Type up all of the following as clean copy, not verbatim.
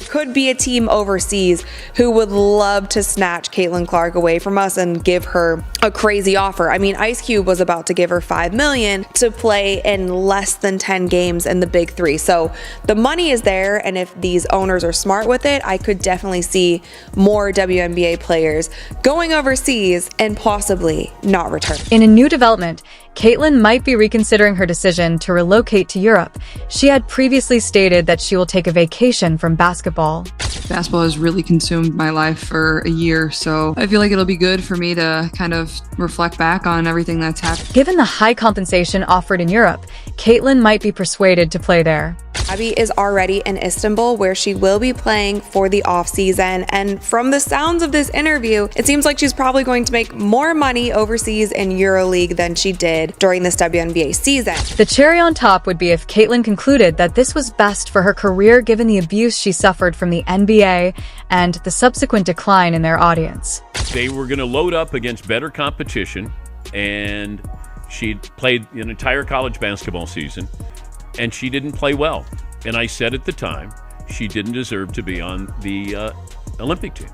could be a team overseas who would love to snatch Caitlin Clark away from us and give her a crazy offer. I mean, Ice Cube was about to give her $5 million to play in less than 10 games in the Big Three. So the money is there, and if these owners are smart with it, I could definitely see more WNBA players going overseas and possibly not return. In a new development, Caitlin might be reconsidering her decision to relocate to Europe. She had previously stated that she will take a vacation from basketball. Basketball has really consumed my life for a year, so I feel like it'll be good for me to kind of reflect back on everything that's happened. Given the high compensation offered in Europe, Caitlin might be persuaded to play there. Abby is already in Istanbul, where she will be playing for the offseason. And from the sounds of this interview, it seems like she's probably going to make more money overseas in EuroLeague than she did during this WNBA season. The cherry on top would be if Caitlin concluded that this was best for her career given the abuse she suffered from the NBA and the subsequent decline in their audience. They were going to load up against better competition, and she'd played an entire college basketball season, and she didn't play well. And I said at the time, she didn't deserve to be on the Olympic team.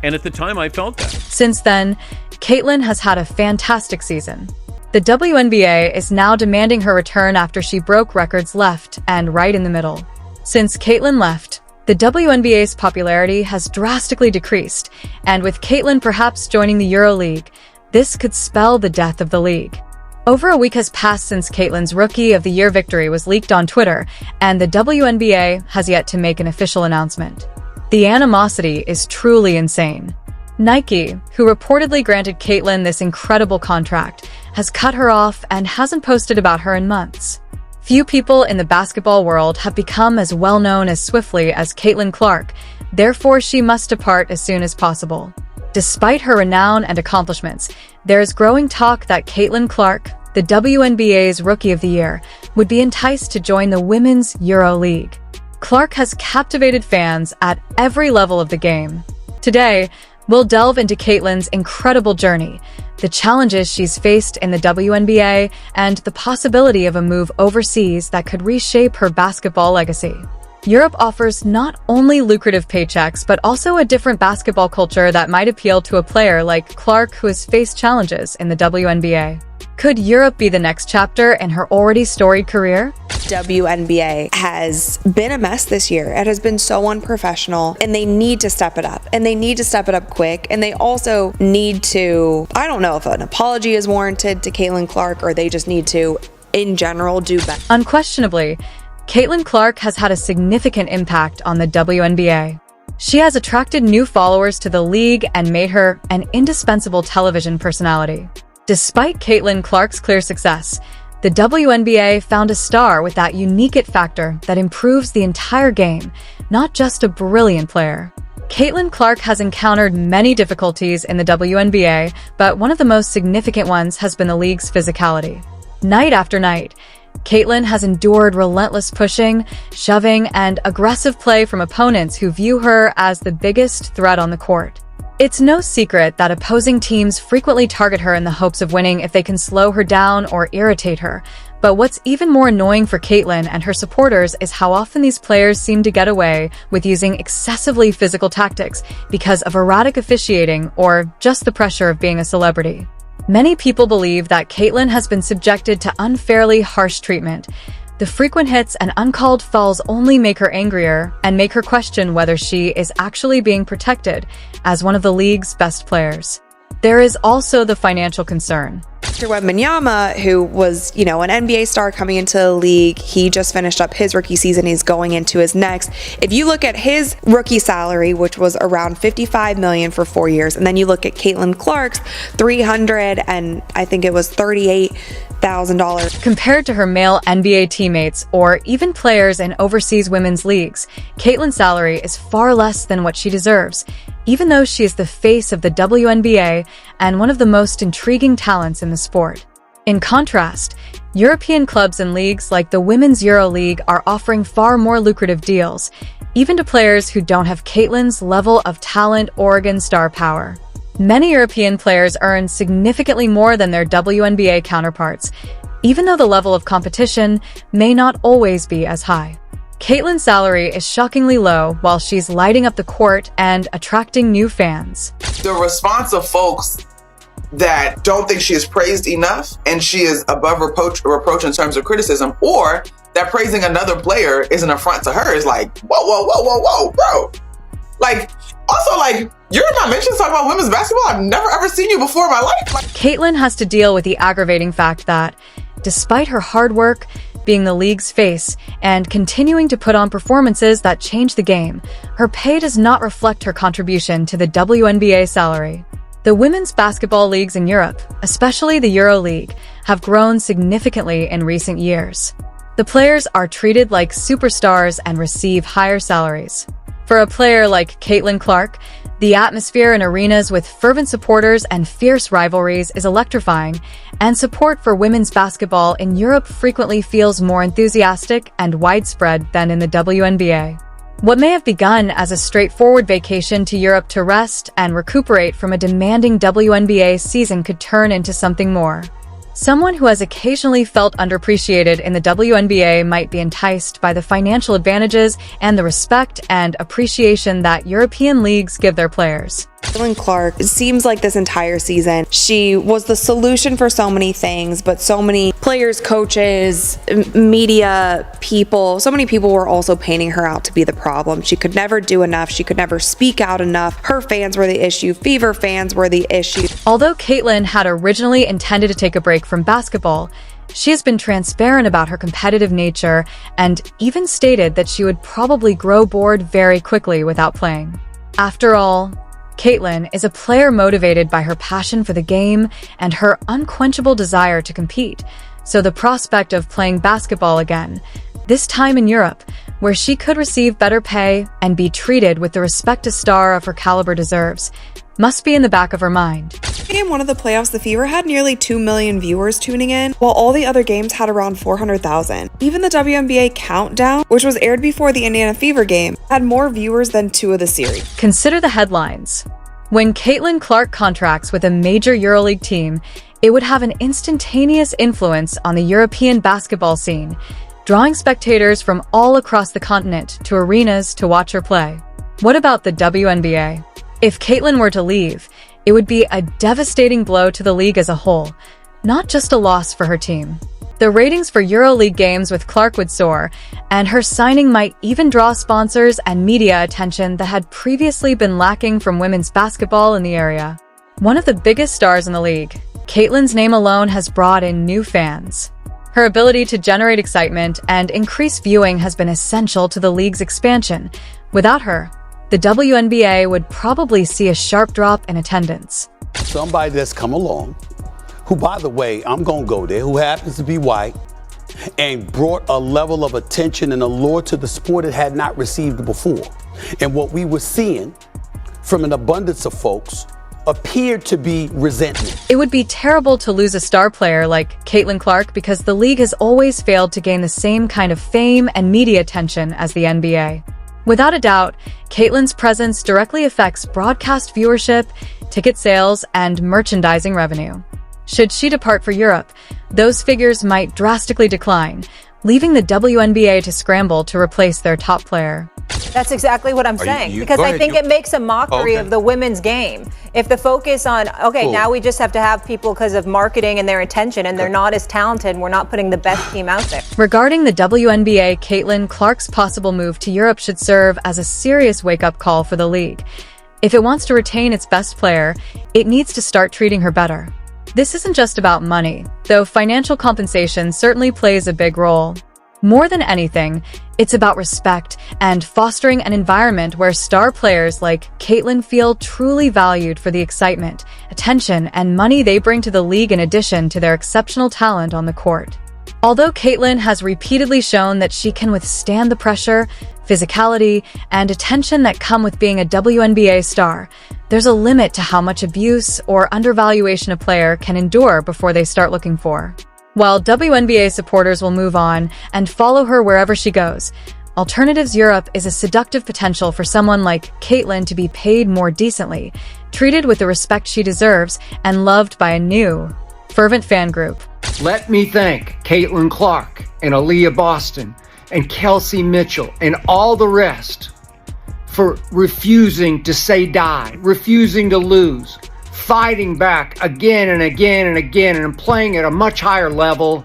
And at the time, I felt that. Since then, Caitlin has had a fantastic season. The WNBA is now demanding her return after she broke records left and right in the middle. Since Caitlin left, the WNBA's popularity has drastically decreased, and with Caitlin perhaps joining the EuroLeague, this could spell the death of the league. Over a week has passed since Caitlin's Rookie of the Year victory was leaked on Twitter, and the WNBA has yet to make an official announcement. The animosity is truly insane. Nike, who reportedly granted Caitlin this incredible contract, has cut her off and hasn't posted about her in months. Few people in the basketball world have become as well known as swiftly as Caitlin Clark, therefore she must depart as soon as possible. Despite her renown and accomplishments, there is growing talk that Caitlin Clark, the WNBA's Rookie of the Year, would be enticed to join the Women's EuroLeague. Clark has captivated fans at every level of the game. Today, we'll delve into Caitlin's incredible journey, the challenges she's faced in the WNBA, and the possibility of a move overseas that could reshape her basketball legacy. Europe offers not only lucrative paychecks, but also a different basketball culture that might appeal to a player like Clark, who has faced challenges in the WNBA. Could Europe be the next chapter in her already storied career? WNBA has been a mess this year. It has been so unprofessional, and they need to step it up, and they need to step it up quick. And they also need to, I don't know if an apology is warranted to Caitlin Clark, or they just need to, in general, do better. Unquestionably, Caitlin Clark has had a significant impact on the WNBA. She has attracted new followers to the league and made her an indispensable television personality. Despite Caitlin Clark's clear success, the WNBA found a star with that unique it factor that improves the entire game, not just a brilliant player. Caitlin Clark has encountered many difficulties in the WNBA, but one of the most significant ones has been the league's physicality. Night after night, Caitlin has endured relentless pushing, shoving, and aggressive play from opponents who view her as the biggest threat on the court. It's no secret that opposing teams frequently target her in the hopes of winning if they can slow her down or irritate her. But what's even more annoying for Caitlin and her supporters is how often these players seem to get away with using excessively physical tactics because of erratic officiating or just the pressure of being a celebrity. Many people believe that Caitlin has been subjected to unfairly harsh treatment. The frequent hits and uncalled fouls only make her angrier and make her question whether she is actually being protected as one of the league's best players. There is also the financial concern. Mr. Wembanyama, who was, an NBA star coming into the league, he just finished up his rookie season. He's going into his next. If you look at his rookie salary, which was around $55 million for 4 years, and then you look at Caitlin Clark's $300 and I think it was $38,000. Compared to her male NBA teammates or even players in overseas women's leagues, Caitlin's salary is far less than what she deserves, even though she is the face of the WNBA and one of the most intriguing talents in the sport. In contrast, European clubs and leagues like the Women's EuroLeague are offering far more lucrative deals, even to players who don't have Caitlin's level of talent or star power. Many European players earn significantly more than their WNBA counterparts, even though the level of competition may not always be as high. Caitlyn's salary is shockingly low while she's lighting up the court and attracting new fans. The response of folks that don't think she is praised enough and she is above reproach in terms of criticism, or that praising another player is an affront to her, is like, whoa, bro. Like, also, like, you're in my mentions talking about women's basketball? I've never ever seen you before in my life. Like, Caitlyn has to deal with the aggravating fact that, despite her hard work, being the league's face, and continuing to put on performances that change the game, her pay does not reflect her contribution to the WNBA salary. The women's basketball leagues in Europe, especially the EuroLeague, have grown significantly in recent years. The players are treated like superstars and receive higher salaries. For a player like Caitlin Clark, the atmosphere in arenas with fervent supporters and fierce rivalries is electrifying, and support for women's basketball in Europe frequently feels more enthusiastic and widespread than in the WNBA. What may have begun as a straightforward vacation to Europe to rest and recuperate from a demanding WNBA season could turn into something more. Someone who has occasionally felt underappreciated in the WNBA might be enticed by the financial advantages and the respect and appreciation that European leagues give their players. Caitlin Clark, it seems like this entire season, she was the solution for so many things, but so many players, coaches, media people, so many people were also painting her out to be the problem. She could never do enough. She could never speak out enough. Her fans were the issue. Fever fans were the issue. Although Caitlyn had originally intended to take a break from basketball, she has been transparent about her competitive nature and even stated that she would probably grow bored very quickly without playing. After all, Caitlyn is a player motivated by her passion for the game and her unquenchable desire to compete, so the prospect of playing basketball again, this time in Europe, where she could receive better pay and be treated with the respect a star of her caliber deserves, must be in the back of her mind. In one of the playoffs, the Fever had nearly 2 million viewers tuning in, while all the other games had around 400,000. Even the WNBA Countdown, which was aired before the Indiana Fever game, had more viewers than 2 of the series. Consider the headlines. When Caitlin Clark contracts with a major EuroLeague team, it would have an instantaneous influence on the European basketball scene, drawing spectators from all across the continent to arenas to watch her play. What about the WNBA? If Caitlyn were to leave, it would be a devastating blow to the league as a whole, not just a loss for her team. The ratings for EuroLeague games with Clark would soar, and her signing might even draw sponsors and media attention that had previously been lacking from women's basketball in the area. One of the biggest stars in the league, Caitlyn's name alone has brought in new fans. Her ability to generate excitement and increase viewing has been essential to the league's expansion. Without her, the WNBA would probably see a sharp drop in attendance. Somebody that's come along, who, by the way, I'm going to go there, who happens to be white, and brought a level of attention and allure to the sport it had not received before. And what we were seeing from an abundance of folks appeared to be resentment. It would be terrible to lose a star player like Caitlin Clark because the league has always failed to gain the same kind of fame and media attention as the NBA. Without a doubt, Caitlyn's presence directly affects broadcast viewership, ticket sales, and merchandising revenue. Should she depart for Europe, those figures might drastically decline, leaving the WNBA to scramble to replace their top player. That's exactly what I'm saying, because I think it makes a mockery of the women's game. If the focus on, now we just have to have people because of marketing and their attention, and they're not as talented, we're not putting the best team out there. Regarding the WNBA, Caitlin Clark's possible move to Europe should serve as a serious wake-up call for the league. If it wants to retain its best player, it needs to start treating her better. This isn't just about money, though financial compensation certainly plays a big role. More than anything, it's about respect and fostering an environment where star players like Caitlyn feel truly valued for the excitement, attention, and money they bring to the league in addition to their exceptional talent on the court. Although Caitlyn has repeatedly shown that she can withstand the pressure, physicality, and attention that come with being a WNBA star, there's a limit to how much abuse or undervaluation a player can endure before they start looking for. While WNBA supporters will move on and follow her wherever she goes, Alternatives Europe is a seductive potential for someone like Caitlyn to be paid more decently, treated with the respect she deserves, and loved by a new, fervent fan group. Let me thank Caitlin Clark and Aaliyah Boston and Kelsey Mitchell and all the rest for refusing to say die, refusing to lose, fighting back again and again and again, and playing at a much higher level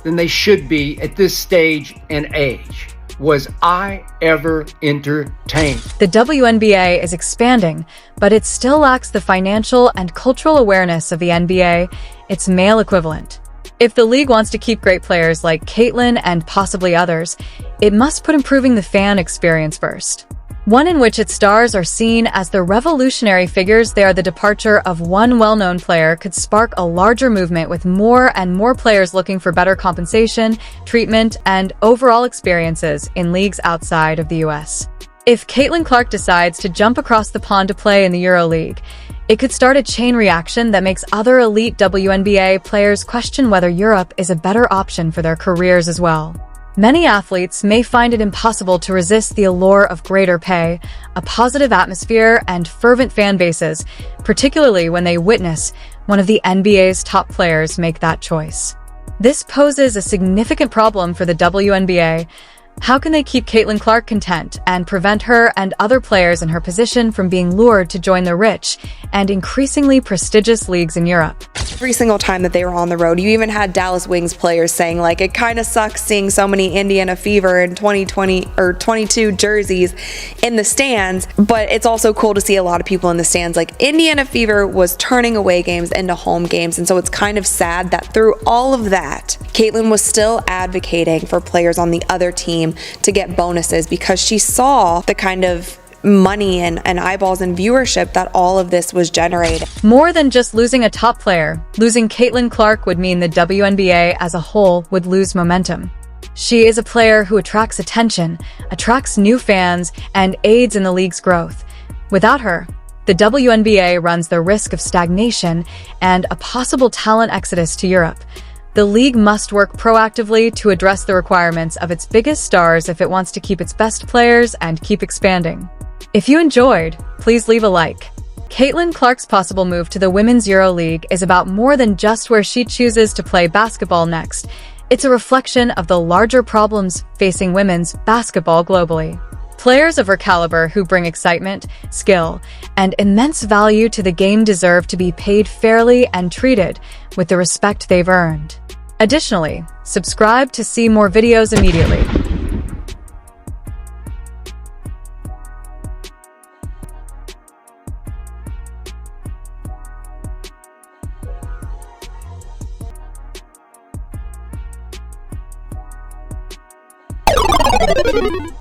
than they should be at this stage and age. Was I ever entertained? The WNBA is expanding, but it still lacks the financial and cultural awareness of the NBA, its male equivalent. If the league wants to keep great players like Caitlin and possibly others, it must put improving the fan experience first. One in which its stars are seen as the revolutionary figures they are. The departure of one well-known player could spark a larger movement with more and more players looking for better compensation, treatment, and overall experiences in leagues outside of the US. If Caitlin Clark decides to jump across the pond to play in the EuroLeague, it could start a chain reaction that makes other elite WNBA players question whether Europe is a better option for their careers as well. Many athletes may find it impossible to resist the allure of greater pay, a positive atmosphere, and fervent fan bases, particularly when they witness one of the NBA's top players make that choice. This poses a significant problem for the WNBA. How can they keep Caitlin Clark content and prevent her and other players in her position from being lured to join the rich and increasingly prestigious leagues in Europe? Every single time that they were on the road, you even had Dallas Wings players saying, like, it kind of sucks seeing so many Indiana Fever and 2020 or 22 jerseys in the stands, but it's also cool to see a lot of people in the stands. Like, Indiana Fever was turning away games into home games, and so it's kind of sad that through all of that, Caitlin was still advocating for players on the other team to get bonuses because she saw the kind of money and eyeballs and viewership that all of this was generating. More than just losing a top player, losing Caitlin Clark would mean the WNBA as a whole would lose momentum. She is a player who attracts attention, attracts new fans, and aids in the league's growth. Without her, the WNBA runs the risk of stagnation and a possible talent exodus to Europe. The league must work proactively to address the requirements of its biggest stars if it wants to keep its best players and keep expanding. If you enjoyed, please leave a like. Caitlin Clark's possible move to the Women's EuroLeague is about more than just where she chooses to play basketball next. It's a reflection of the larger problems facing women's basketball globally. Players of her caliber who bring excitement, skill, and immense value to the game deserve to be paid fairly and treated with the respect they've earned. Additionally, subscribe to see more videos immediately.